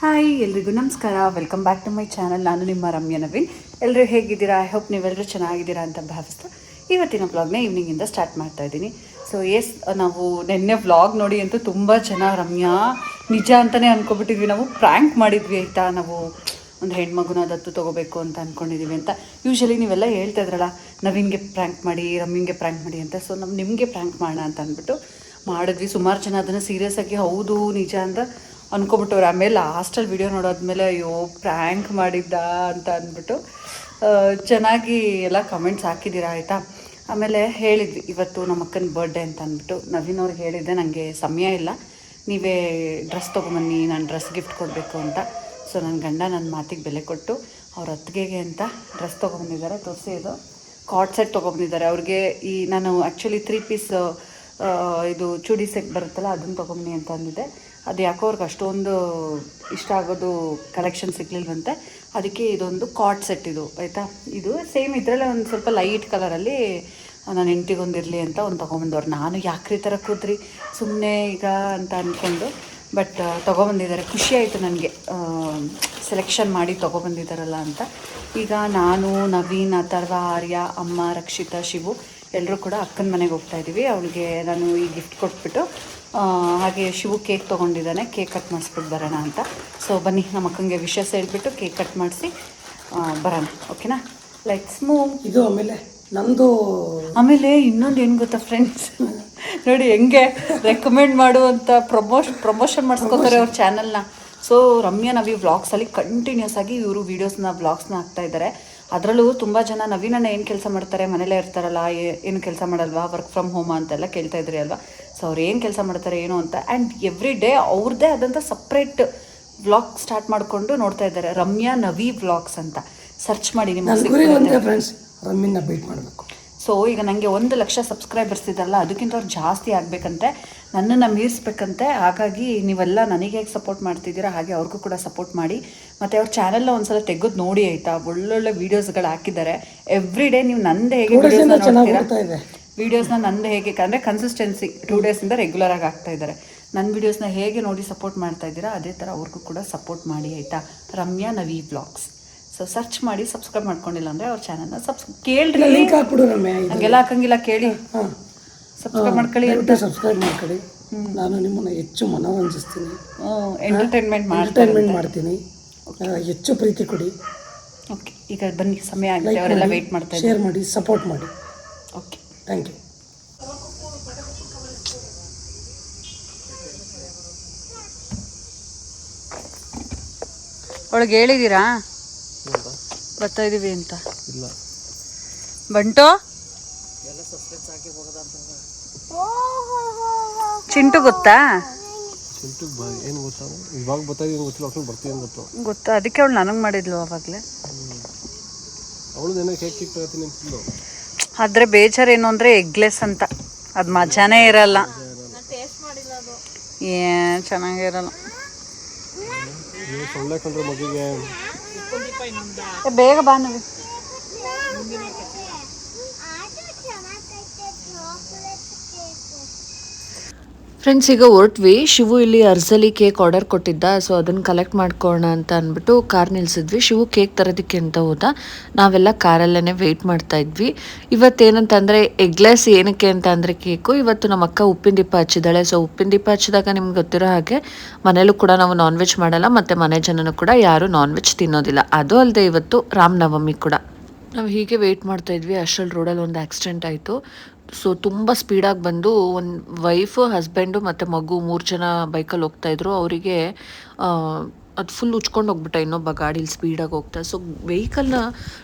Hi ಎಲ್ರಿಗೂ ನಮಸ್ಕಾರ, welcome back to my channel. ನಾನು ನಿಮ್ಮ ರಮ್ಯ ನವೀನ್. ಎಲ್ಲರೂ ಹೇಗಿದ್ದೀರಾ? ಐ ಹೋಪ್ ನೀವೆಲ್ಲರೂ ಚೆನ್ನಾಗಿದ್ದೀರಾ ಅಂತ ಭಾವಿಸ್ತಾ ಇವತ್ತಿನ ವ್ಲಾಗ್ನ ಈವ್ನಿಂಗಿಂದ ಸ್ಟಾರ್ಟ್ ಮಾಡ್ತಾ ಇದ್ದೀನಿ. ಸೊ ನಾವು ನಿನ್ನೆ ವ್ಲಾಗ್ ನೋಡಿ ಅಂತೂ ತುಂಬ ಜನ ರಮ್ಯಾ ನಿಜ ಅಂತಲೇ ಅಂದ್ಕೊಬಿಟ್ಟಿದ್ವಿ. ನಾವು ಪ್ರ್ಯಾಂಕ್ ಮಾಡಿದ್ವಿ ಆಯಿತಾ. ನಾವು ಒಂದು ಹೆಣ್ಮಗುನ ದತ್ತು ತೊಗೋಬೇಕು ಅಂತ ಅಂದ್ಕೊಂಡಿದ್ದೀವಿ ಅಂತ. ಯೂಶ್ವಲಿ ನೀವೆಲ್ಲ ಹೇಳ್ತಾ ಇದ್ರಲ್ಲ, ನವೀನ್ಗೆ ಪ್ರ್ಯಾಂಕ್ ಮಾಡಿ, ರಮ್ಯಂಗೆ ಪ್ರ್ಯಾಂಕ್ ಮಾಡಿ ಅಂತ. ಸೊ ನಿಮಗೆ ಪ್ರ್ಯಾಂಕ್ ಮಾಡೋಣ ಅಂತ ಅಂದ್ಬಿಟ್ಟು ಮಾಡಿದ್ವಿ. ಸುಮಾರು ಜನ ಅದನ್ನು ಸೀರಿಯಸ್ ಆಗಿ ಹೌದು ನಿಜ ಅಂತ ಅಂದ್ಕೊಬಿಟ್ಟವ್ರು. ಆಮೇಲೆ ಲಾಸ್ಟಲ್ಲಿ ವಿಡಿಯೋ ನೋಡೋದ್ಮೇಲೆ ಅಯ್ಯೋ ಪ್ರ್ಯಾಂಕ್ ಮಾಡಿದ್ದ ಅಂತ ಅಂದ್ಬಿಟ್ಟು ಚೆನ್ನಾಗಿ ಎಲ್ಲ ಕಮೆಂಟ್ಸ್ ಹಾಕಿದ್ದೀರಾ ಆಯಿತಾ. ಆಮೇಲೆ ಹೇಳಿದ್ವಿ ಇವತ್ತು ನಮ್ಮ ಅಕ್ಕನ ಬರ್ಡೇ ಅಂತ ಅಂದ್ಬಿಟ್ಟು ನವೀನ್ ಅವ್ರಿಗೆ ಹೇಳಿದ್ದೆ, ನನಗೆ ಸಮಯ ಇಲ್ಲ, ನೀವೇ ಡ್ರೆಸ್ ತೊಗೊಂಬನ್ನಿ, ನಾನು ಡ್ರೆಸ್ ಗಿಫ್ಟ್ ಕೊಡಬೇಕು ಅಂತ. ಸೊ ನನ್ನ ಗಂಡ ನನ್ನ ಮಾತಿಗೆ ಬೆಲೆ ಕೊಟ್ಟು ಅವ್ರ ಅತ್ತಿಗೆಗೆ ಅಂತ ಡ್ರೆಸ್ ತೊಗೊಂಬಂದಿದ್ದಾರೆ. ತೋರಿಸಿ, ಇದು ಕಾಟ್ ಸೆಟ್ ತೊಗೊಂಬಂದಿದ್ದಾರೆ ಅವ್ರಿಗೆ. ನಾನು ಆ್ಯಕ್ಚುಲಿ 3 ಪೀಸ್ ಇದು ಚೂಡಿ ಸೆಟ್ ಬರುತ್ತಲ್ಲ ಅದನ್ನು ತೊಗೊಂಬನ್ನಿ ಅಂತ ಅಂದಿದ್ದೆ. ಅದು ಯಾಕೋ ಅವ್ರಿಗೆ ಅಷ್ಟೊಂದು ಇಷ್ಟ ಆಗೋದು ಕಲೆಕ್ಷನ್ ಸಿಗಲಿಲ್ವಂತೆ. ಅದಕ್ಕೆ ಇದೊಂದು ಕಾಟ್ ಸೆಟ್ ಇದು ಆಯಿತಾ. ಇದು ಸೇಮ್ ಇದರಲ್ಲೇ ಒಂದು ಸ್ವಲ್ಪ ಲೈಟ್ ಕಲರಲ್ಲಿ ನಾನು ಹೆಂಡ್ತಿಗೊಂದಿರಲಿ ಅಂತ ಒಂದು ತೊಗೊಂಬಂದವ್ರು. ನಾನು ಯಾಕ್ರಿ ಥರ ಕೂತ್ರಿ ಸುಮ್ಮನೆ ಈಗ ಅಂತ ಅಂದ್ಕೊಂಡು, ಬಟ್ ತೊಗೊಬಂದಿದ್ದಾರೆ. ಖುಷಿ ಆಯಿತು ನನಗೆ, ಸೆಲೆಕ್ಷನ್ ಮಾಡಿ ತೊಗೊಬಂದಿದ್ದಾರಲ್ಲ ಅಂತ. ಈಗ ನಾನು, ನವೀನ್, ಅಥರ್ವ, ಆರ್ಯ, ಅಮ್ಮ, ರಕ್ಷಿತಾ, ಶಿವು ಎಲ್ಲರೂ ಕೂಡ ಅಕ್ಕನ ಮನೆಗೆ ಹೋಗ್ತಾಯಿದ್ದೀವಿ. ಅವಳಿಗೆ ನಾನು ಈ ಗಿಫ್ಟ್ ಕೊಟ್ಬಿಟ್ಟು ಹಾಗೆ ಶಿವು ಕೇಕ್ ತೊಗೊಂಡಿದ್ದಾನೆ, ಕೇಕ್ ಕಟ್ ಮಾಡಿಸ್ಬಿಟ್ಟು ಬರೋಣ ಅಂತ. ಸೊ ಬನ್ನಿ, ನಮ್ಮ ಅಕ್ಕಂಗೆ ವಿಷಸ್ ಹೇಳ್ಬಿಟ್ಟು ಕೇಕ್ ಕಟ್ ಮಾಡಿಸಿ ಬರೋಣ, ಓಕೆನಾ? Let's move. ಇದು ಆಮೇಲೆ ಇನ್ನೊಂದು ಏನು ಗೊತ್ತಾ ಫ್ರೆಂಡ್ಸ್, ನೋಡಿ ಹೆಂಗೆ ರೆಕಮೆಂಡ್ ಮಾಡುವಂಥ ಪ್ರಮೋಷನ್ ಮಾಡಿಸ್ಕೋತಾರೆ ಅವ್ರ ಚಾನಲ್ನ. ಸೊ ರಮ್ಯಾ ನವಿ ವ್ಲಾಗ್ಸಲ್ಲಿ ಕಂಟಿನ್ಯೂಸ್ ಆಗಿ ಇವರು ವೀಡಿಯೋಸ್ನ ವ್ಲಾಗ್ಸ್ನ ಹಾಕ್ತಾಯಿದ್ದಾರೆ. ಅದರಲ್ಲೂ ತುಂಬ ಜನ ನವೀನಣ್ಣ ಏನು ಕೆಲಸ ಮಾಡ್ತಾರೆ, ಮನೇಲೇ ಇರ್ತಾರಲ್ಲ, ಏನು ಕೆಲಸ ಮಾಡಲ್ವಾ, ವರ್ಕ್ ಫ್ರಮ್ ಹೋಮ್ ಅಂತೆಲ್ಲ ಕೇಳ್ತಾ ಇದ್ರಿ ಅಲ್ವಾ. ಸೊ ಅವ್ರು ಏನು ಕೆಲಸ ಮಾಡ್ತಾರೆ ಏನು ಅಂತ. ಆ್ಯಂಡ್ ಎವ್ರಿ ಡೇ ಅವ್ರದ್ದೇ ಆದಂಥ ಸಪ್ರೇಟ್ ವ್ಲಾಗ್ ಸ್ಟಾರ್ಟ್ ಮಾಡಿಕೊಂಡು ನೋಡ್ತಾ ಇದ್ದಾರೆ. ರಮ್ಯಾ ನವಿ ವ್ಲಾಗ್ಸ್ ಅಂತ ಸರ್ಚ್ ಮಾಡಿ ನಿಮಗೆ ಫ್ರೆಂಡ್ಸ್, ರಮ್ಯನ ಬೀಟ್ ಮಾಡಬೇಕು. ಸೊ ಈಗ ನನಗೆ 1 ಲಕ್ಷ ಸಬ್ಸ್ಕ್ರೈಬರ್ಸ್ ಇದ್ದಾರಲ್ಲ, ಅದಕ್ಕಿಂತ ಅವ್ರು ಜಾಸ್ತಿ ಆಗಬೇಕಂತೆ, ನನ್ನನ್ನು ಮೀರಿಸ್ಬೇಕಂತೆ. ಹಾಗಾಗಿ ನೀವೆಲ್ಲ ನನಗೆ ಹೇಗೆ ಸಪೋರ್ಟ್ ಮಾಡ್ತಿದ್ದೀರಾ ಹಾಗೆ ಅವ್ರಿಗೂ ಕೂಡ ಸಪೋರ್ಟ್ ಮಾಡಿ. ಮತ್ತು ಅವ್ರ ಚಾನಲ್ನ ಒಂದ್ಸಲ ತೆಗೆದು ನೋಡಿ ಆಯಿತಾ. ಒಳ್ಳೊಳ್ಳೆ ವೀಡಿಯೋಸ್ಗಳು ಹಾಕಿದ್ದಾರೆ. ಎವ್ರಿ ಡೇ ನೀವು ನಂದು ಹೇಗೆ ವೀಡಿಯೋಸ್ನ ನೋಡ್ತೀರಾ, ವೀಡಿಯೋಸ್ನ ನಂದು ಹೇಗೆ ಅಂದರೆ ಕನ್ಸಿಸ್ಟೆನ್ಸಿ 2 ಡೇಸಿಂದ ರೆಗ್ಯುಲರಾಗಿ ಆಗ್ತಾ ಇದ್ದಾರೆ. ನನ್ನ ವೀಡಿಯೋಸ್ನ ಹೇಗೆ ನೋಡಿ ಸಪೋರ್ಟ್ ಮಾಡ್ತಾ ಇದ್ದೀರಾ ಅದೇ ಥರ ಅವ್ರಿಗೂ ಕೂಡ ಸಪೋರ್ಟ್ ಮಾಡಿ ಆಯಿತಾ. ರಮ್ಯಾ ನವಿ ವ್ಲಾಗ್ಸ್. ಸೊ ಸರ್ಚ್ ಮಾಡಿ, ಸಬ್ಸ್ಕ್ರೈಬ್ ಮಾಡ್ಕೊಂಡಿಲ್ಲ ಅಂದರೆ ಅವ್ರ ಚಾನಲ್ನ ಕೇಳ್ರಿ. ಹಂಗೆಲ್ಲ ಹಾಕಂಗಿಲ್ಲ, ಕೇಳಿ ಸಬ್ಸ್ಕ್ರೈಬ್ ಮಾಡ್ಕೊಳ್ಳಿ ಅಂತ. ಸಬ್ಸ್ಕ್ರೈಬ್ ಮಾಡ್ಕೊಳ್ಳಿ. ನಾನು ನಿಮ್ಮನ್ನು ಹೆಚ್ಚು ಮನೋರಂಜಿಸ್ತೀನಿ, ಎಂಟರ್ಟೈನ್ಮೆಂಟ್ ಮಾಡ್ತೀನಿ. ಹೆಚ್ಚು ಪ್ರೀತಿ ಕೊಡಿ. ಓಕೆ, ಈಗ ಬನ್ನಿ, ಸಮಯ ಆಗಿದೆ, ಅವರೆಲ್ಲ ವೆಯ್ಟ್ ಮಾಡ್ತಾ ಇದ್ದಾರೆ. ಶೇರ್ ಮಾಡಿ, ಸಪೋರ್ಟ್ ಮಾಡಿ. Okay, thank you. ಒಳಗೆ ಹೇಳಿದ್ದೀರಾ ಬರ್ತಾ ಇದೀವಿ ಅಂತ? ಬಂಟು ಚಿಂಟು ಗೊತ್ತಾ? ಗೊತ್ತಾ, ಅದಕ್ಕೆ ಅವಳು ನನಗೆ ಮಾಡಿದ್ಲು ಅವಾಗಲೇ. ಆದರೆ ಬೇಜಾರೇನು ಅಂದರೆ ಎಗ್ಲೆಸ್ ಅಂತ, ಅದು ಮಜಾನೇ ಇರಲ್ಲ, ಏನು ಚೆನ್ನಾಗಿರಲ್ಲ. ಬೇಗ ಬಾ ನವಿ. ಫ್ರೆಂಡ್ಸ್, ಈಗ ಹೊರಟ್ವಿ. ಶಿವು ಇಲ್ಲಿ ಅರ್ಜಲಿ ಕೇಕ್ ಆರ್ಡರ್ ಕೊಟ್ಟಿದ್ದ. ಸೊ ಅದನ್ನು ಕಲೆಕ್ಟ್ ಮಾಡ್ಕೊಳ್ಳೋಣ ಅಂತ ಅಂದ್ಬಿಟ್ಟು ಕಾರ್ ನಿಲ್ಸಿದ್ವಿ. ಶಿವು ಕೇಕ್ ತರೋದಕ್ಕೆ ಅಂತ ಹೋದ. ನಾವೆಲ್ಲ ಕಾರಲ್ಲೇ ವೆಯ್ಟ್ ಮಾಡ್ತಾ ಇದ್ವಿ. ಇವತ್ತೇನಂತಂದರೆ ಎಗ್ಲೆಸ್ ಏನಕ್ಕೆ ಅಂತ ಅಂದರೆ ಕೇಕು ಇವತ್ತು ನಮ್ಮ ಅಕ್ಕ ಉಪ್ಪಿನ ದೀಪ ಹಚ್ಚಿದ್ದಾಳೆ. ಸೊ ಉಪ್ಪಿನ ದೀಪ ಹಚ್ಚಿದಾಗ ನಿಮ್ಗೆ ಗೊತ್ತಿರೋ ಹಾಗೆ ಮನೇಲೂ ಕೂಡ ನಾವು ನಾನ್ ವೆಜ್ ಮಾಡಲ್ಲ, ಮತ್ತು ಮನೆ ಜನನೂ ಕೂಡ ಯಾರೂ ನಾನ್ ವೆಜ್ ತಿನ್ನೋದಿಲ್ಲ. ಅದು ಅಲ್ಲದೆ ಇವತ್ತು ರಾಮನವಮಿ ಕೂಡ. ನಾವು ಹೀಗೆ ವೆಯ್ಟ್ ಮಾಡ್ತಾ ಇದ್ವಿ. ಅಷ್ಟರಲ್ಲಿ ರೋಡಲ್ಲಿ ಒಂದು ಆಕ್ಸಿಡೆಂಟ್ ಆಯಿತು. ಸೊ ತುಂಬ ಸ್ಪೀಡಾಗಿ ಬಂದು ಒಂದು ವೈಫು, ಹಸ್ಬೆಂಡು ಮತ್ತು ಮಗು 3 ಜನ ಬೈಕಲ್ಲಿ ಹೋಗ್ತಾಯಿದ್ರು. ಅವರಿಗೆ ಅದು ಫುಲ್ ಉಚ್ಕೊಂಡು ಹೋಗ್ಬಿಟ್ಟ ಇನ್ನೊಬ್ಬ ಗಾಡೀಲಿ ಸ್ಪೀಡಾಗಿ ಹೋಗ್ತಾ. ಸೊ ವೆಹಿಕಲ್ನ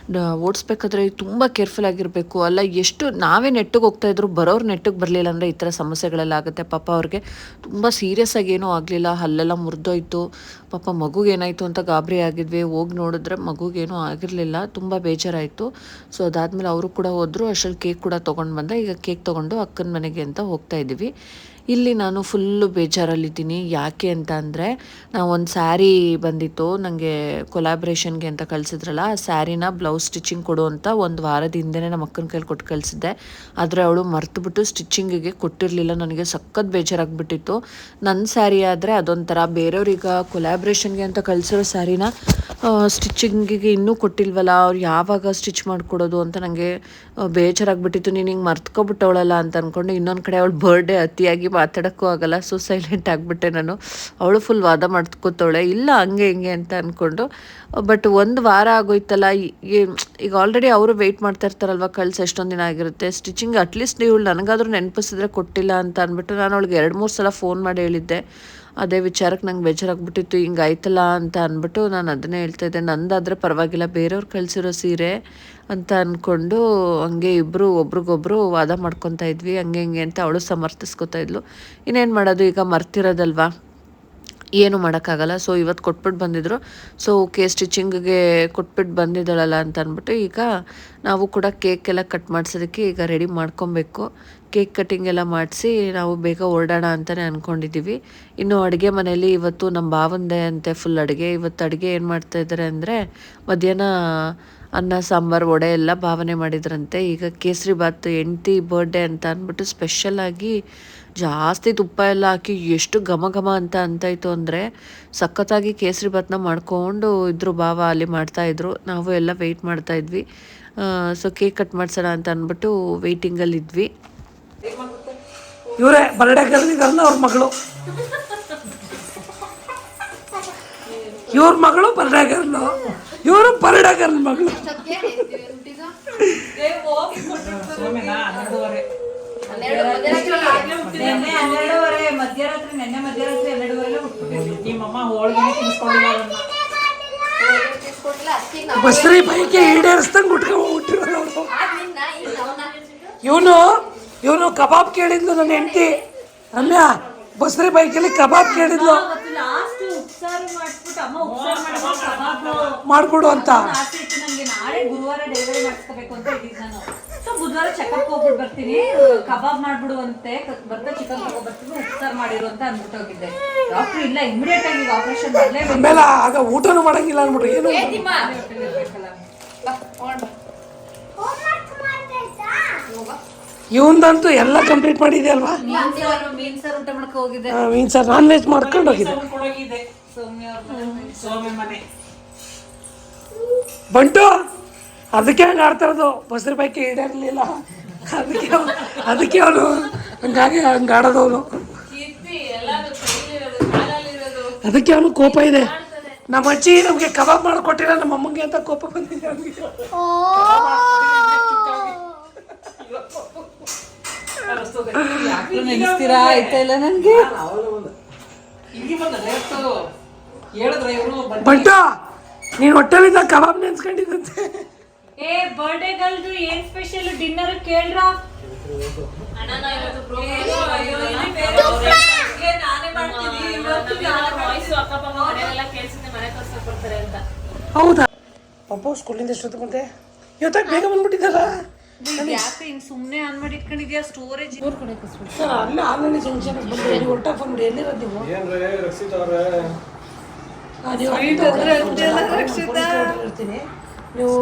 ಓಡಿಸ್ಬೇಕಾದ್ರೆ ತುಂಬ ಕೇರ್ಫುಲ್ ಆಗಿರಬೇಕು. ಅಲ್ಲ, ಎಷ್ಟು ನಾವೇ ನೆಟ್ಟಿಗೆ ಹೋಗ್ತಾಯಿದ್ರು, ಬರೋರು ನೆಟ್ಟಿಗೆ ಬರಲಿಲ್ಲ ಅಂದರೆ ಈ ಥರ ಸಮಸ್ಯೆಗಳೆಲ್ಲ ಆಗುತ್ತೆ. ಪಾಪ ಅವ್ರಿಗೆ ತುಂಬ ಸೀರಿಯಸ್ ಆಗಿ ಏನೂ ಆಗಲಿಲ್ಲ, ಹಲ್ಲೆಲ್ಲ ಮುರಿದೋಯ್ತು. ಪಾಪ ಮಗುಗೇನಾಯಿತು ಅಂತ ಗಾಬರಿ ಆಗಿದ್ವಿ. ಹೋಗಿ ನೋಡಿದ್ರೆ ಮಗುಗೇನೂ ಆಗಿರಲಿಲ್ಲ, ತುಂಬ ಬೇಜಾರಾಯಿತು. ಸೊ ಅದಾದಮೇಲೆ ಅವರು ಕೂಡ ಹೋದರು. ಅಷ್ಟರಲ್ಲಿ ಕೇಕ್ ಕೂಡ ತೊಗೊಂಡು ಬಂದ. ಈಗ ಕೇಕ್ ತೊಗೊಂಡು ಅಕ್ಕನ ಮನೆಗೆ ಅಂತ ಹೋಗ್ತಾ ಇದ್ದೀವಿ. ಇಲ್ಲಿ ನಾನು ಫುಲ್ಲು ಬೇಜಾರಲ್ಲಿದ್ದೀನಿ. ಯಾಕೆ ಅಂತ ಅಂದರೆ, ನಾವು ಒಂದು ಸ್ಯಾರಿ ಬಂದಿತ್ತು ನನಗೆ ಕೊಲಾಬ್ರೇಷನ್ಗೆ ಅಂತ ಕಳಿಸಿದ್ರಲ್ಲ, ಆ ಸ್ಯಾರಿನ ಬ್ಲೌಸ್ ಸ್ಟಿಚಿಂಗ್ ಕೊಡು ಅಂತ ಒಂದು ವಾರದ ಹಿಂದೆನೇ ನಮ್ಮ ಅಕ್ಕನ ಕೈಲಿ ಕೊಟ್ಟು ಕಳಿಸಿದ್ದೆ. ಆದರೆ ಅವಳು ಮರ್ತುಬಿಟ್ಟು ಸ್ಟಿಚಿಂಗಿಗೆ ಕೊಟ್ಟಿರಲಿಲ್ಲ. ನನಗೆ ಸಖತ್ ಬೇಜಾರಾಗ್ಬಿಟ್ಟಿತ್ತು. ನನ್ನ ಸ್ಯಾರಿ ಆದರೆ ಅದೊಂಥರ, ಬೇರೆಯವ್ರೀಗ ಕೊಲಾಬ್ರೇಷನ್ಗೆ ಅಂತ ಕಳಿಸಿರೋ ಸ್ಯಾರಿನ ಸ್ಟಿಚಿಂಗಿಗೆ ಇನ್ನೂ ಕೊಟ್ಟಿಲ್ವಲ್ಲ, ಅವ್ರು ಯಾವಾಗ ಸ್ಟಿಚ್ ಮಾಡಿಕೊಡೋದು ಅಂತ ನನಗೆ ಬೇಜಾರಾಗ್ಬಿಟ್ಟಿತ್ತು. ನೀನು ಹಿಂಗೆ ಮರ್ತ್ಕೊಬಿಟ್ಟವಳಲ್ಲ ಅಂತ ಅಂದ್ಕೊಂಡು, ಇನ್ನೊಂದು ಕಡೆ ಅವಳು ಬರ್ಡೇ ಅತಿಯಾಗಿ ಮಾತಾಡೋಕ್ಕೂ ಆಗಲ್ಲ, ಸೊ ಸೈಲೆಂಟ್ ಆಗಿಬಿಟ್ಟೆ ನಾನು. ಅವಳು ಫುಲ್ ವಾದ ಮಾಡ್ಕೋತಾವಳೆ, ಇಲ್ಲ ಹಂಗೆ ಹಿಂಗೆ ಅಂತ ಅಂದ್ಕೊಂಡು. ಬಟ್ ಒಂದು ವಾರ ಆಗೋಯ್ತಲ್ಲ, ಈಗ ಆಲ್ರೆಡಿ ಅವರು ವೆಯ್ಟ್ ಮಾಡ್ತಾ ಇರ್ತಾರಲ್ವ, ಕಳ್ಸಿ ಎಷ್ಟೊಂದು ದಿನ ಆಗಿರುತ್ತೆ ಸ್ಟಿಚಿಂಗ್. ಅಟ್ಲೀಸ್ಟ್ ನೀವು ನನಗಾದರೂ ನೆನಪಿಸಿದ್ರೆ ಕೊಟ್ಟಿಲ್ಲ ಅಂತ ಅಂದ್ಬಿಟ್ಟು ನಾನು ಅವಳಿಗೆ 2-3 ಸಲ ಫೋನ್ ಮಾಡಿ ಹೇಳಿದ್ದೆ. ಅದೇ ವಿಚಾರಕ್ಕೆ ನಂಗೆ ಬೇಜಾರಾಗ್ಬಿಟ್ಟಿತ್ತು, ಹಿಂಗೆ ಆಯ್ತಲ್ಲ ಅಂತ ಅಂದ್ಬಿಟ್ಟು ನಾನು ಅದನ್ನೇ ಹೇಳ್ತಾ ಇದ್ದೆ. ನಂದಾದರೆ ಪರವಾಗಿಲ್ಲ, ಬೇರೆಯವ್ರು ಕಳಿಸಿರೋ ಸೀರೆ ಅಂತ ಅಂದ್ಕೊಂಡು ಹಂಗೆ ಇಬ್ಬರು ಒಬ್ರಿಗೊಬ್ರು ವಾದ ಮಾಡ್ಕೊತಾ ಇದ್ವಿ, ಹಂಗೆ ಹಿಂಗೆ ಅಂತ ಅವಳು ಸಮರ್ಥಿಸ್ಕೊತಾ ಇದ್ಲು. ಇನ್ನೇನು ಮಾಡೋದು, ಈಗ ಮರ್ತಿರೋದಲ್ವಾ, ಏನು ಮಾಡೋಕ್ಕಾಗಲ್ಲ. ಸೊ ಇವತ್ತು ಕೊಟ್ಬಿಟ್ಟು ಬಂದಿದ್ರು. ಸೊ ಓಕೆ, ಸ್ಟಿಚಿಂಗಿಗೆ ಕೊಟ್ಬಿಟ್ಟು ಬಂದಿದ್ದಾಳಲ್ಲ ಅಂತ ಅಂದ್ಬಿಟ್ಟು ಈಗ ನಾವು ಕೂಡ ಕೇಕೆಲ್ಲ ಕಟ್ ಮಾಡಿಸೋದಕ್ಕೆ ಈಗ ರೆಡಿ ಮಾಡ್ಕೊಬೇಕು. ಕೇಕ್ ಕಟ್ಟಿಂಗ್ ಎಲ್ಲ ಮಾಡಿಸಿ ನಾವು ಬೇಗ ಹೊರಡೋಣ ಅಂತಲೇ ಅಂದ್ಕೊಂಡಿದ್ದೀವಿ. ಇನ್ನು ಅಡುಗೆ ಮನೆಯಲ್ಲಿ ಇವತ್ತು ನಮ್ಮ ಭಾವಂದೇ ಅಂತೆ ಫುಲ್ ಅಡುಗೆ. ಇವತ್ತು ಅಡುಗೆ ಏನು ಮಾಡ್ತಾಯಿದ್ದಾರೆ ಅಂದರೆ, ಮಧ್ಯಾಹ್ನ ಅನ್ನ ಸಾಂಬಾರು ವಡೆ ಎಲ್ಲ ಭಾವನೆ ಮಾಡಿದ್ರಂತೆ. ಈಗ ಕೇಸರಿ ಬಾತ್ ಹೆಂಡ್ತಿ ಬರ್ಡೇ ಅಂತ ಅಂದ್ಬಿಟ್ಟು ಸ್ಪೆಷಲಾಗಿ ಜಾಸ್ತಿ ತುಪ್ಪ ಎಲ್ಲ ಹಾಕಿ ಎಷ್ಟು ಘಮ ಘಮ ಅಂತ ಅಂತಾಯಿತು ಅಂದರೆ, ಸಖತ್ತಾಗಿ ಕೇಸರಿ ಬಾತ್ನ ಮಾಡ್ಕೊಂಡು ಇದ್ರು ಭಾವ ಅಲ್ಲಿ ಮಾಡ್ತಾಯಿದ್ರು. ನಾವು ಎಲ್ಲ ವೆಯ್ಟ್ ಮಾಡ್ತಾಯಿದ್ವಿ. ಸೊ ಕೇಕ್ ಕಟ್ ಮಾಡ್ಸೋಣ ಅಂತ ಅಂದ್ಬಿಟ್ಟು ವೆಯ್ಟಿಂಗಲ್ಲಿದ್ವಿ. ಇವರೇ ಬರ್ಡೇ ಗರ್ಲ್ ಅವ್ರ ಮಗಳು, ಇವ್ರ ಮಗಳು ಬರ್ಡೇ ಗರ್ಲು, ಇವರು ಬರ್ಡೇ ಗರ್ಲ್ ಮಗಳು. ಬಸ್ರಿ ಬೈಕೆ ಈಡೇರಿಸ್ದಂಗೆ ಹುಟ್ಟಿರೋದು. ಇವನು ಕಬಾಬ್ ಕೇಳಿದ್ಲು ನನ್ನ ಹೆಂಡತಿ ರಮ್ಯಾ, ಬಸ್ರಿ ಬೈಕಲ್ಲಿ ಕಬಾಬ್ ಕೇಳಿದ್ಲು ಮಾಡ್ಕೊಡು ಅಂತ. ನಾಳೆ ಗುರುವಾರ ಡೆಲಿವರಿ ಮಾಡಿಸ್ಕೋಬೇಕು ಅಂತ ಇದ್ದೀನಿ ನಾನು. ಸೊ ಬುಧವಾರ ಚೆಕಪ್ ಹೋಗ್ಬಿಟ್ಟು ಬರ್ತೀನಿ, ಕಬಾಬ್ ಮಾಡ್ಬಿಡುವಂತೆ, ಬರ್ತಾ ಚಿಕನ್ ತಗೋಬರ್ತೀನಿ, ಉಪ್ಸಾರು ಮಾಡಿರು ಅಂತ ಅಂದ್ಬಿಟ್ಟು ಹೋಗಿದ್ದೆ. ಡಾಕ್ಟರ್ ಇಲ್ಲ, ಇಮಿಡಿಯೇಟ್ ಆಗಿ ಆಪರೇಷನ್ ಮಾಡಲೇಬೇಕು. ಆಮೇಲೆ ಆಗ ಊಟನೂ ಮಾಡಂಗಿಲ್ಲ ಅಂದ್ಬಿಟ್ರು. ಏನು ಇವಂದಂತೂ ಎಲ್ಲ ಕಂಪ್ಲೀಟ್ ಮಾಡಿದೆ ಅಲ್ವಾ. ಮೀನ್ ಸಾರು ಊಟ ಮಾಡಕ್ಕೆ ಹೋಗಿದ್ದೆ. ಮೀನ್ ಸಾರು ನಾನ್ ವೆಜ್ ಮಾಡ್ಕೊಂಡು ಹೋಗಿದ್ದೆ. ಬಂಟು ಅದಕ್ಕೆ ಹಂಗೆ ಆಡ್ತಾ ಇರೋದು, ಬಸ್ರಿ ಬೈಕೆ ಈಡೇರಲಿಲ್ಲ, ಅದಕ್ಕೆ ಅವನು ಹಂಗಾಗಿ ಹಂಗೆ ಆಡೋದವನು. ಅದಕ್ಕೆ ಅವನು ಕೋಪ ಇದೆ. ನಮ್ಮ ಅಜ್ಜಿ ನಮಗೆ ಕಬಾಬ್ ಮಾಡಿಕೊಟ್ಟಿಲ್ಲ ನಮ್ಮ ಅಮ್ಮಂಗೆ ಅಂತ ಕೋಪ ಬಂದಿದೆ ಅವನಿಗೆ. ನೆನೆಸ್ತೀರಾ ಆಯ್ತಾ ಇಲ್ಲ ನನಗೆ. ಬಂಟು ನೀನು ಹೊಟ್ಟೆಲಿದ್ದ ಕಬಾಬ್ ನೆನ್ಸ್ಕೊಂಡಿದ್ದಂತೆ. ಏ ಬರ್ಡೇ ಗಲ್ದು ಏನ್ ಸ್ಪೆಷಲ್ ಡಿನ್ನರ್ ಕೇಳ್ರ. ಹೌದಾ ಪಾಪ ಸ್ಕೂಲಿಂದ ಎಷ್ಟೊತ್ತು ಬಂದೆ, ಇವತ್ತಾಗ ಬೇಗ ಬಂದ್ಬಿಟ್ಟಿದ್ದಾರ. ಯಾಕೆ ಹಿಂಗ್ ಸುಮ್ನೆ ಆನ್ ಮಾಡಿ ಇಟ್ಕೊಂಡಿದ್ಯಾ ಸ್ಟೋರೇಜ್? ಸರ್ ಅಲ್ಲೇ ಆನ್ಲೈನ್ ಜಂಕ್ಷನ್ ಬಂದು ಹೊರಟಾಗ ಬಂದ್ಬಿಡಿ. ಎಲ್ಲಿರೋದು ನೀವು? ಇರ್ತೀನಿ ನೀವು.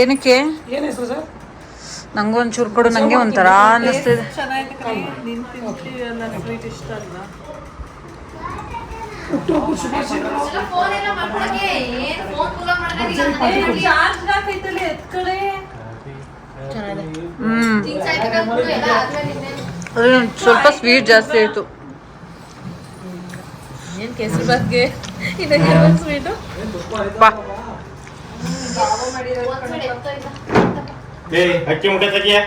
ಏನಕ್ಕೆ? ಏನು ಹೆಸರು ಸರ್? ನಂಗೂ ಒಂಚೂರು ಕೊಡು, ನಂಗೆ ಒಂಥರ ಅನ್ನಿಸ್ತಿದೆ. ಸ್ವಲ್ಪ ಸ್ವೀಟ್ ಜಾಸ್ತಿ ಆಯ್ತು. ಕೇಸರಿ ಬಾತ್ಗೆ ಸ್ವೀಟು ಅಕ್ಕಿ ಮುಟ್ಟೆ ತೆಗಿಯ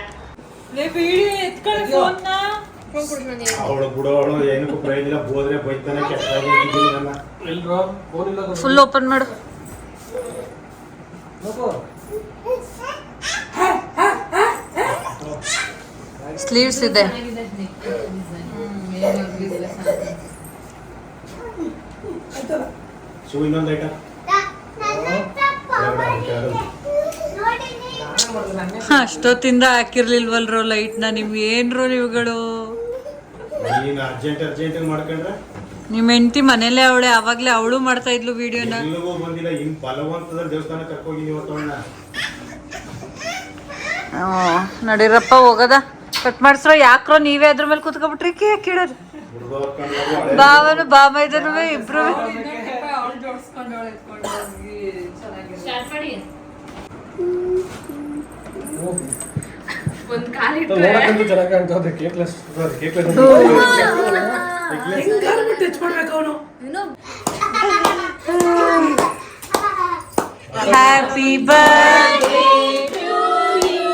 ಅವಳು ಬಿಡೋಳು ಏನಕ್ಕೂ ಪ್ರಯೋಜನ, ಹೋದ್ರೆ ಬೈತಾನೆ ಕೆಟ್ಟದಾಗಿ ಫುಲ್ ಓಪನ್ ಮಾಡು. ಸ್ಲೀವ್ಸ್ ಇದೆ. ಶಿವ ಇನ್ನೊಂದು ಐಟಮ್ ಅಷ್ಟೊತ್ತಿಂದ ಹಾಕಿರ್ಲಿಲ್ವಲ್ರೋ ಲೈಟ್ನ ನಿಮ್ಗೆ ಏನ್ರೋ ನೀವುಗಳು. ನೀನು ಅರ್ಜೆಂಟ್ ಮಾಡ್ಕೊಂಡ್ರೆ ನಿಮ್ಮ ಹೆಂಡತಿ ಮನೇಲೆ ಅವಳೆ, ಅವಾಗ್ಲೇ ಅವಳು ಮಾಡ್ತಾ ಇದ್ಲು ವಿಡಿಯೋನ. ಎಲ್ಲಿಗೂ ಬಂದಿಲ್ಲ. ಇನ್ ಬಲವಂತದ ದೇವಸ್ಥಾನ ಕರ್ಕೋಗಿನಿ ಇವತ್ತವನ್ನ. ನಡೀರಪ್ಪ ಹೋಗದ. ಕಟ್ ಮಾಡಿಸ್ರೋ. ಯಾಕ್ರೋ ನೀವೇ ಅದ್ರ ಮೇಲೆ ಕೂತ್ಕೊಬಿಟ್ರಿ ಕೇಳೋದು. ಬಾವನು ಬಾಮ ಇದನು ಇಬ್ರು. ಸ್ಟಾರ್ಟ್ ಮಾಡಿ. ಒಂದ್ ಕಾಲಿಟ್ಟು ಚೆನ್ನಾಗಿ ಕಾಣ್ತದೆ. ಕೇಕ್ಲೆಸ್ ಟಚ್ ಮಾಡ್ಬೇಕು ಅವನು. Happy birthday to you.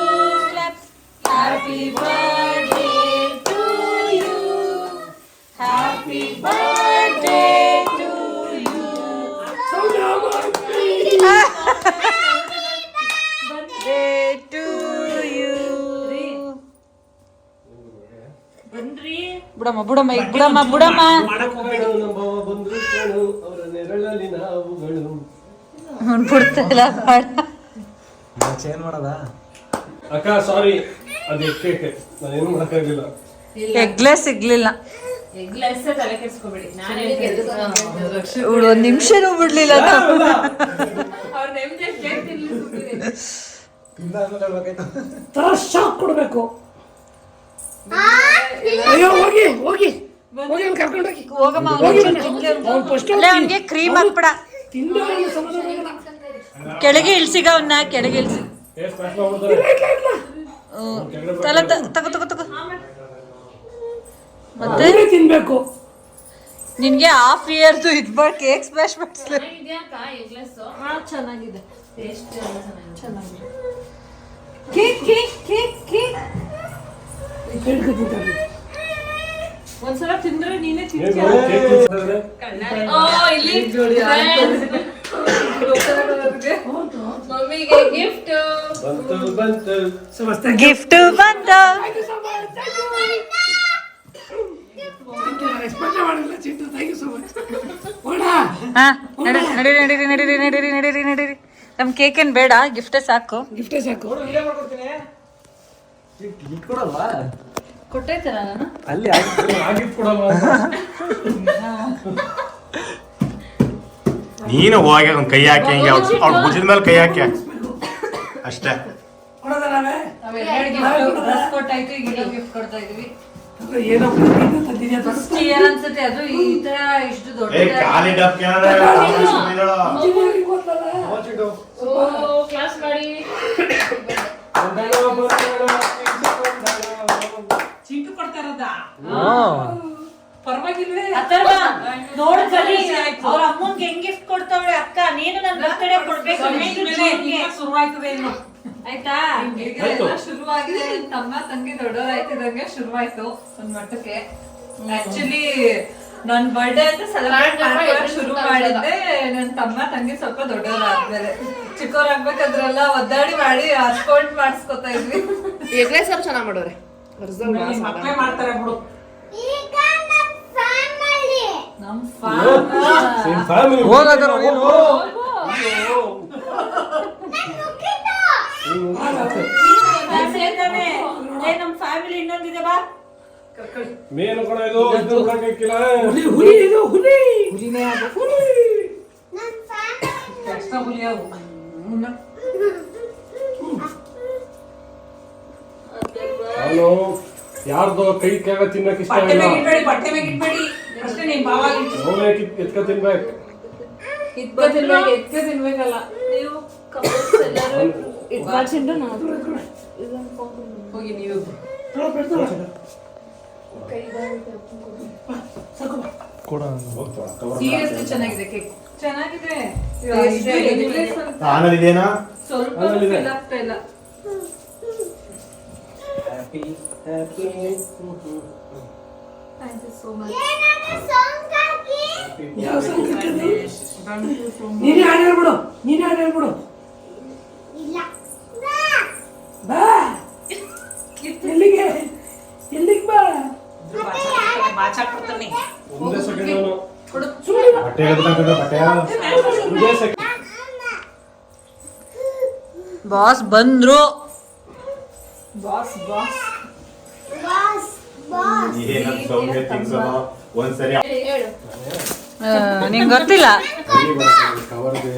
Happy birthday to you. Happy birthday to you. Birthday to you. ಬುಡಮ್ಮ ಈಗ ಬುಡಮ್ಮ. ಮಾಡಕ್ ಹೋಗ್ಬೇಡ ನಮ್ಮ ಬಂದ್ರು ಕಾಣು ಅವರ ನೆರಳಲ್ಲಿ ನಾವುಗಳು. ಬಿಡ್ತಿಲ್ಲ ಚೇಂಜ್ ಮಾಡದ ಅಕ್ಕ ಸಾರಿ, ಅದು ಕೇಕ್ ನಾನೇನು ಮಾಡಕ್ಕಾಗಿಲ್ಲ. ಎಗ್ಲೇ ಸಿಗ್ಲಿಲ್ಲ. ಎಗ್ಲೆಸ್ ತಲೆ ಕೆಡ್ಸ್ಕೊಬೇಡಿ. ನಾನೇ ಇವಳು ಒಂದ್ ನಿಮಿಷನೂ ಬಿಡ್ಲಿಲ್ಲ. ಅವ್ರ ನೆಮ್ಮದಿ ಕೇಕ್ ತಿನ್ಲಿ. ತರ ಶಾಕ್ ಕೊಡ್ಬೇಕು. ಅಯ್ಯೋ ಹೋಗಿ ಹೋಗಿ ಹೋಗಿ ಕರ್ಕೊಂಡೋಗಿ ಹೋಗಮ್ಮ ಅವ್ನು ಫಸ್ಟ್ ಅವನಿಗೆ ಕ್ರೀಮ್ ಹಾಕ್ಬಿಡ. ತಿಂದ ಸಮಾಧಾನ ಆಗಲ್ಲ. ಕೆಳಗೆ ಇಳ್ಸಿಗ ಅವನ್ನ ಕೆಳಗೆ ಇಳ್ಸಿ. ತಲೆ ತಗೋ ತಗೋ ತಗೋ. ಮತ್ತೆ ತಿನ್ಬೇಕು. ನಿನ್ಗೆ ಹಾಫ್ ಇಯರ್ದು ಇದ್ಬಾರ್ದು ಕೇಕ್ ಸ್ಮ್ಯಾಶ್ ಮಾಡಿಸ್ಲಿ. ಚೆನ್ನಾಗಿದ್ಯಾಕ ಎಗ್ಲೆಸ್? ಚೆನ್ನಾಗಿದೆ. ಟೇಸ್ಟ್ ಚೆನ್ನಾಗಿದೆ. ಕೇಕ್ ಕೇಕ್ ಕೇಕ್ ಕೇಕ್ ಒಂದ್ಸಲ ತಿಂದ್ರೆ ನೀನೇ ಮಮ್ಮಿಗೆ ಗಿಫ್ಟ್ ಗಿಫ್ಟ್ ಬಂತ. ನಡೀರಿ ನಡೀರಿ ನಡೀರಿ ನಡೀರಿ ನಡೀರಿ. ನಮ್ ಕೇಕ್ ಏನ್ ಬೇಡ, ಗಿಫ್ಟೇ ಸಾಕು. ಗಿಫ್ಟೇ ಸಾಕು. ಕೊಡಲ್ವಾ ಕೊಟ್ಟೈತಲ್ಲ ನಾನು ಅಲ್ಲಿ ಆಗಿದ್ ಕೊಡಮ್ಮ. ನೀನು ಹೋಗಿ ಒಂದು ಕೈ ಹಾಕಿ ಹಂಗೆ ಅವ್ಳು ಭುಜದ ಮೇಲೆ ಕೈ ಹಾಕಿ ಅಷ್ಟೇ. ಕೊಡೋದ ನಾವೇ ಡ್ರೆಸ್ ಕೊಟ್ಟಾಯ್ತು, ಈಗ ಗಿಫ್ಟ್ ಕೊಡ್ತಾ ಇದೀವಿ. ಏನೋ ತಂದಿದ್ಯಾ ಫಸ್ಟ್ ಇಯರ್ ಅನ್ಸುತ್ತೆ ಅದು ಈ ತರ ಇಷ್ಟು ದೊಡ್ಡ. ಖಾಲಿ ಡಬ್ಬ ಕ್ಲಾಸ್ ಮಾಡಿ ಚೀಟು ಕೊಡ್ತಾ ಇರೋದ. ಪರವಾಗಿಲ್ವೇ ಅಥರ್ವ ನೋಡು ಕಲಿ. ಅವ್ರ ಅಮ್ಮನ್ಗೆ ಹೆಂಗ್ ಗಿಫ್ಟ್ ಕೊಡ್ತಾವಳೆ ಅಕ್ಕ, ನೀನು ನನ್ ಬರ್ತಡೇ ಕೊಡ್ಬೇಕು. ಶುರುವಾಯ್ತದೆ ಇನ್ನು. ಆಯ್ತಾ? ಎಲ್ಲ ಶುರುವಾಗಿದೆ. ನಿನ್ ತಮ್ಮ ತಂಗಿ ದೊಡ್ಡವರಾಯ್ತಿದಂಗೆ ಶುರುವಾಯ್ತು ಒಂದ್ ಮಟ್ಟಕ್ಕೆ. ಆಕ್ಚುಲಿ ನನ್ ಬರ್ಡೇ ಅಂತ ಸೆಲೆಬ್ರೇಟ್ ಮಾಡ್ಕೊಳಕ್ ಶುರು ಮಾಡಿದ್ದೆ ನನ್ ತಮ್ಮ ತಂಗಿ ಸ್ವಲ್ಪ ದೊಡ್ಡವರಾದ್ಮೇಲೆ. ಚಿಕ್ಕವರಾಗ್ಬೇಕಾದ್ರೆಲ್ಲ ಒದ್ದಾಡಿ ಮಾಡಿ ಹಚ್ಕೊಂಡ್ ಮಾಡಿಸ್ಕೊತಾ ಇದ್ವಿ. ಎಗ್ರೆಸ್ ಅವ್ರು ಚೆನ್ನಾಗಿ ಮಾಡೋರೆ. ಮಕ್ಕಳೇ ಮಾಡ್ತಾರೆ ಬಿಡು. ನಮ್ ಹೋಗದ್ರ ನೀನು ನಮ್ ಫ್ಯಾಮಿಲಿ ಇನ್ನೊಂದಿದೆ ಬಾ. ಮೇನು ಕೂಡ ಇದು ಹುಲಿ ಹುಲಿ ಇದು ಹುಲಿ ಹುಲಿನೇ ಅದು ಹುಲಿ ಎಕ್ಸ್ಟ್ರಾ ಹುಲಿ ಅದು. ನಾನು ಯಾರ್ದೋ ಕೈ ಕೆಳಗ ತಿನ್ನಕ್ ಇಷ್ಟ ಇಲ್ಲ. ಬಟ್ಟೆ ಮೇಲೆ ಇಟ್ಬೇಡಿ ಅಷ್ಟೇ. ನೀನ್ ಬಾವ ಎತ್ಕ ತಿನ್ಬೇಕು. ಎತ್ಕ ತಿನ್ಬೇಕಲ್ಲ ನೀವು. ಕಪಲ್ಸ್ ಎಲ್ಲರೂ ಇಟ್ಕೊಂಡು ನಾವು ಹೋಗಿ ನೀವು ಸೀರಿಯಸ್ಲಿ ಚೆನ್ನಾಗಿದೆ ಕೇಕ್. ಚೆನ್ನಾಗಿದೆ. ಆನಲ್ಲಿದೇನಾ ಸ್ವಲ್ಪ ಫಿಲ್ ಆಗ್ತಾ ಇಲ್ಲ. Happy happy thank you so much. ಯಾವ ಸಂಕೇತ ನೀನೇ ಹಾಡು ಹೇಳ್ಬಿಡು. ನೀನೇ ಹಾಡು ಹೇಳ್ಬಿಡು. ಬಾ ಎಲ್ಲಿಗೆ ಎಲ್ಲಿಗೆ ಬಾ. ಒಂದೇ ಸೆಕೆಂಡ್ ಅವನು ಬಟ್ಟೆ ಹೇಳ್ಬೇಕಂತ ಬಟ್ಟೆ ಒಂದೇ ಸೆಕೆಂಡ್. ಬಾಸ್ ಬಂದ್ರು. ಬಾಸ್ ಬಾಸ್ ಏನಂತ ಸೌಮ್ಯ ತಿನ್ಸೋದು ಒಂದ್ಸರಿ ನಿಂಗೆ ಗೊತ್ತಿಲ್ಲ. ಕವರ್ಗೆ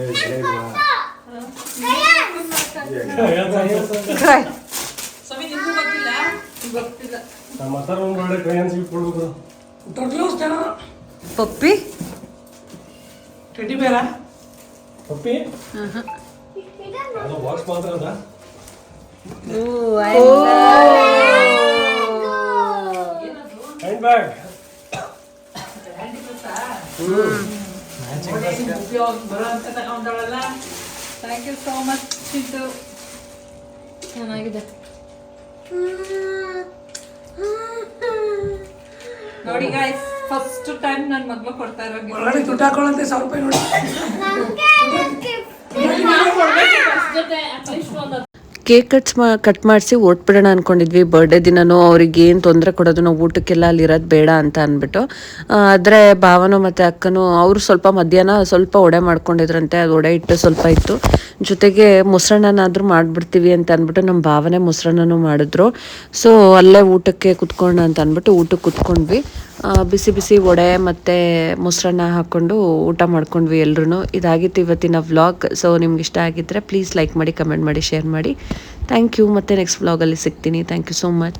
ಸ್ವಾಮಿ ನಿಮ್ಗೂ ಗೊತ್ತಿಲ್ಲ? ಗೊತ್ತಿಲ್ಲ. ನಮ್ಮ ಹತ್ರ ಒಂದು ಒಳ್ಳೆ ಕ್ರಯನ್ಸ್ ಕೊಡ್ಬೇಕು. ತೊಟ್ಲು ಜನ ಪಪ್ಪಿ ಟೆಡಿ ಬೇರ ಪಪ್ಪಿ ಅದು ಬಾಕ್ಸ್ ಮಾತ್ರ ಅದ. Handbag. Thank you so much Chintu. ಚೆನ್ನಾಗಿದೆ. ನೋಡಿ ಗಾಯ್ಸ್, ಫಸ್ಟ್ ಟೈಮ್ ನನ್ನ ಮಗಳು ಕೊಡ್ತಾ ಇರೋ gift. ಒಳಗಡೆ ದುಡ್ಡು ಹಾಕೊಳ್ಳಂತೆ 1,000 ರೂಪಾಯಿ ನೋಡಿ. ಕೇಕ್ ಕಟ್ ಮಾಡಿಸಿ ಓಟ್ಬಿಡೋಣ ಅಂದ್ಕೊಂಡಿದ್ವಿ. ಬರ್ಡೇ ದಿನನೂ ಅವ್ರಿಗೆ ಏನು ತೊಂದರೆ ಕೊಡೋದು, ನಾವು ಊಟಕ್ಕೆಲ್ಲ ಅಲ್ಲಿರೋದು ಬೇಡ ಅಂತ ಅಂದ್ಬಿಟ್ಟು. ಆದರೆ ಭಾವನು ಮತ್ತು ಅಕ್ಕನೂ ಅವರು ಸ್ವಲ್ಪ ಮಧ್ಯಾಹ್ನ ಸ್ವಲ್ಪ ವಡೆ ಮಾಡ್ಕೊಂಡಿದ್ರಂತೆ. ಅದು ವಡೆ ಹಿಟ್ಟು ಸ್ವಲ್ಪ ಇತ್ತು, ಜೊತೆಗೆ ಮೊಸರನ್ನನಾದರೂ ಮಾಡಿಬಿಡ್ತೀವಿ ಅಂತ ಅಂದ್ಬಿಟ್ಟು ನಮ್ಮ ಭಾವನೆ ಮೊಸರನ್ನನೂ ಮಾಡಿದ್ರು. ಸೊ ಅಲ್ಲೇ ಊಟಕ್ಕೆ ಕುತ್ಕೊಳ್ಳೋಣ ಅಂತ ಅಂದ್ಬಿಟ್ಟು ಊಟಕ್ಕೆ ಕುತ್ಕೊಂಡ್ವಿ. ಬಿಸಿ ಬಿಸಿ ವಡೆ ಮತ್ತು ಮೊಸರನ್ನ ಹಾಕ್ಕೊಂಡು ಊಟ ಮಾಡ್ಕೊಂಡ್ವಿ ಎಲ್ರೂ. ಇದಾಗಿತ್ತು ಇವತ್ತಿನ ವ್ಲಾಗ್. ಸೊ ನಿಮ್ಗೆ ಇಷ್ಟ ಆಗಿದ್ದರೆ ಪ್ಲೀಸ್ ಲೈಕ್ ಮಾಡಿ, ಕಮೆಂಟ್ ಮಾಡಿ, ಶೇರ್ ಮಾಡಿ. Thank you. ಮತ್ತು ನೆಕ್ಸ್ಟ್ ವ್ಲಾಗಲ್ಲಿ ಸಿಗ್ತೀನಿ. Thank you so much.